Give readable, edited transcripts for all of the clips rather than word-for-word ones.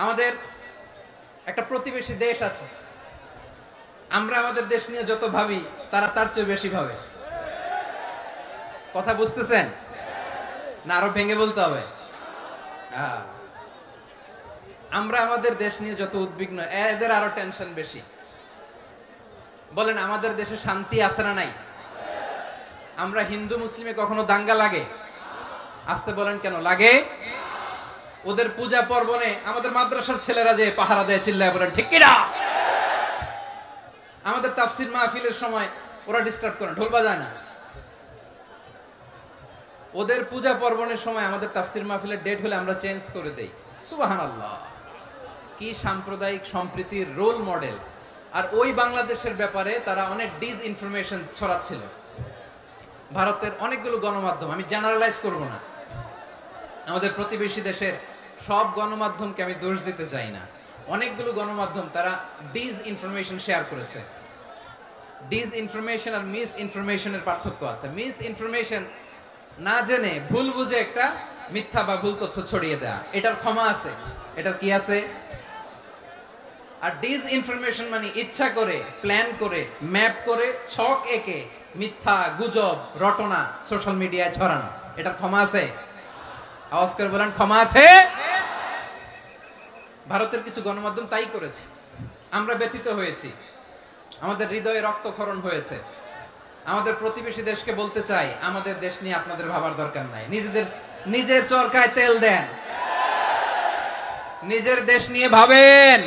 আমাদের একটা প্রতিবেশী দেশ আছে, আমরা আমাদের দেশ নিয়ে যত ভাবি তারা তার চেয়ে বেশি ভাবে। কথা বুঝতেছেন না? আরো ভেঙে বলতে হবে। আমরা আমাদের দেশ নিয়ে যত উদ্বিগ্ন, এদের আরো টেনশন বেশি। বলেন, আমাদের দেশে শান্তি আছে না নাই? আমরা হিন্দু মুসলিমে কখনো দাঙ্গা লাগে? আসতে বলেন, কেন লাগে? ওদের পূজা পার্বণে আমাদের মাদ্রাসার ছেলেরা যে পাহারা দেয়, চিল্লায় বলেন ঠিক কিনা? আমাদের তাফসীর মাহফিলের সময় ওরা ডিস্টার্ব করে, ঢোল বাজায় না। ওদের পূজা পার্বণের সময় আমাদের তাফসীর মাহফিলের ডেট হলে আমরা চেঞ্জ করে দেই। সুবহানাল্লাহ, কি সাম্প্রদায়িক সম্প্রীতির রোল মডেল। আর ওই বাংলাদেশের ব্যাপারে তারা অনেক ডিসইনফরমেশন ছড়াচ্ছিল। ভারতের অনেকগুলো গণমাধ্যম, আমি জেনারেলাইজ করব না, আমাদের প্রতিবেশী দেশের সব গণমাধ্যমকে আমি দোষ দিতে চাই না, অনেকগুলো গণমাধ্যম তারা ডিসইনফরমেশন শেয়ার করেছে। ডিসইনফরমেশন আর মিস ইনফরমেশনের পার্থক্য আছে। মিস ইনফরমেশন না জেনে ভুল বুঝে একটা মিথ্যা বা ভুল তথ্য ছড়িয়ে দেয়া, এটার ক্ষমা আছে, এটার কি আছে। আর ডিসইনফরমেশন মানে ইচ্ছা করে, প্ল্যান করে, ম্যাপ করে, ছক এঁকে মিথ্যা, গুজব, রটনা সোশ্যাল মিডিয়ায় ছড়ানো, এটার ক্ষমা আছে? আওয়াজ করে বলেন, ক্ষমা আছে? ভারতের কিছু গণমাধ্যম তাই করেছে। আমরা ব্যথিত হয়েছি, আমাদের হৃদয়ে রক্তক্ষরণ হয়েছে। আমাদের প্রতিবেশী দেশকে বলতে চাই, আমাদের দেশ নিয়ে আপনাদের ভাবার দরকার নাই। নিজের চরকায় তেল দেন, নিজের দেশ নিয়ে ভাবেন।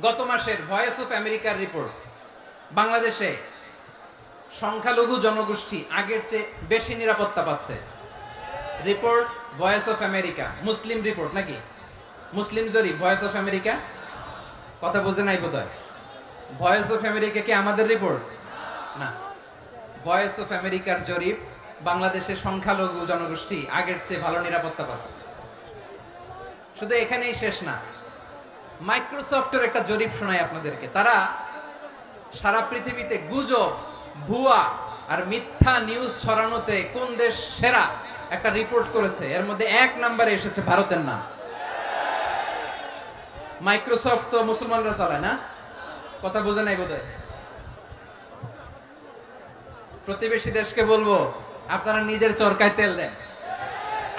গত মাসের ভয়েস অফ আমেরিকার রিপোর্ট, বাংলাদেশে সংখ্যালঘু জনগোষ্ঠী আগের চেয়ে বেশি নিরাপত্তা পাচ্ছে। Report voice of America, Muslim report নাকি? মুসলিম জরিপ, ভয়েস অফ আমেরিকা। কথা বুঝে নাই বোধহয়। ভয়েস অফ আমেরিকা কি আমাদের রিপোর্ট? না, ভয়েস অফ আমেরিকার জরিপ, বাংলাদেশের সংখ্যালঘু জনগোষ্ঠী আগের চেয়ে ভালো নিরাপত্তা পাচ্ছে। শুধু এখানেই শেষ না, মাইক্রোসফটের একটা জরিপ শোনাই আপনাদেরকে। তারা সারা পৃথিবীতে গুজব, ভুয়া আর মিথ্যা নিউজ ছড়ানোতে কোন দেশ সেরা একটা রিপোর্ট করেছে। এর মধ্যে 1 নম্বরে এসেছে ভারতের নাম। মাইক্রোসফট তো মুসলমানরা চালায় না? কথা বোঝে নাই বোধহয়। প্রতিবেশী দেশকে বলবো, আপনারা নিজের চরকায় তেল দেন,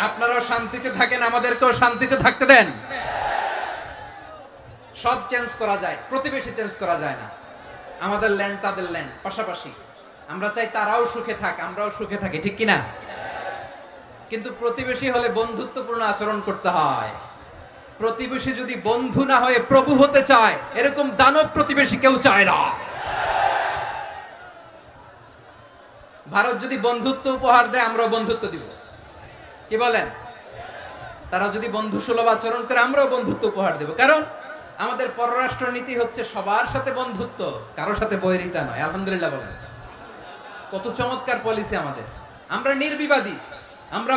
আপনারাও শান্তিতে থাকেন, আমাদেরকেও শান্তিতে থাকতে দেন। সব চেঞ্জ করা যায়, প্রতিবেশী চেঞ্জ করা যায় না। আমাদের ল্যান্ড তাদের ল্যান্ড, পাশাপাশি। আমরা চাই তারাও সুখে থাক, আমরাও সুখে থাকি, ঠিক কিনা? কিন্তু প্রতিবেশী হলে বন্ধুত্বপূর্ণ আচরণ করতে হয়। প্রতিবেশী যদি বন্ধু না হয়ে প্রভু হতে চায়, এরকম দানব প্রতিবেশী কেউ চায় না। ভারত যদি বন্ধুত্ব উপহার দেয়, আমরাও বন্ধুত্ব দিব। কি বলেন? তারা যদি বন্ধু সুলভ আচরণ করে, আমরাও বন্ধুত্ব উপহার দেব। কারণ আমাদের পররাষ্ট্র নীতি হচ্ছে সবার সাথে বন্ধুত্ব, কারোর সাথে বৈরিতা নয়। আলহামদুলিল্লাহ বলেন, কত চমৎকার পলিসি আমাদের। আমরা নির্বিবাদী, আমরা